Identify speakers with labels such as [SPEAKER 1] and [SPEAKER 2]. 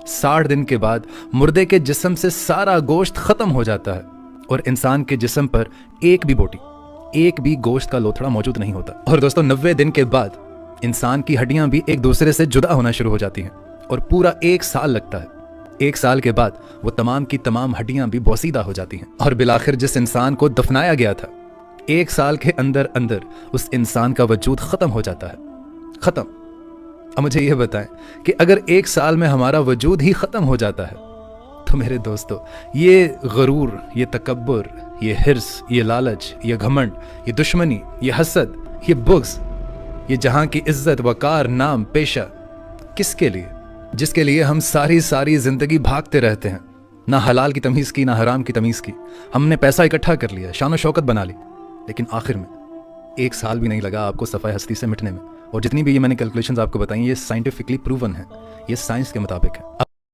[SPEAKER 1] 60 दिन के बाद मुर्दे के जिस्म से सारा गोश्त खत्म हो जाता है और इंसान के जिस्म पर एक भी बोटी, एक भी गोश्त का लोथड़ा मौजूद नहीं होता। और दोस्तों 90 दिन के बाद इंसान की हड्डियां भी एक दूसरे से जुदा होना शुरू हो जाती हैं और पूरा 1 साल लगता है। 1 साल के बाद वो तमाम की तमाम हड्डियां भी बोसीदा हो जाती हैं और बिलाखिर जिस इंसान को दफनाया गया था 1 साल के अंदर अंदर उस इंसान का वजूद खत्म हो जाता है। खत्म। अब मुझे ये बताएं कि अगर 1 साल में हमारा वजूद ही खत्म हो जाता है तो मेरे दोस्तों ये गरूर, ये तकब्बुर, ये हिर्स, ये लालच, ये घमंड, ये दुश्मनी, ये हसद, ये बुग़्ज़, ये जहां की इज्जत, वकार, नाम, पेशा किसके लिए? जिसके लिए हम सारी जिंदगी भागते रहते हैं, ना हलाल की तमीज़ की, ना हराम की तमीज़ की। हमने पैसा इकट्ठा कर लिया, शान शौकत बना ली, लेकिन आखिर में 1 साल भी नहीं लगा आपको सफ़ाए हस्ती से मिटने में। और जितनी भी ये मैंने कैलकुलेशंस आपको बताई ये साइंटिफिकली प्रूवन है, ये साइंस के मुताबिक है।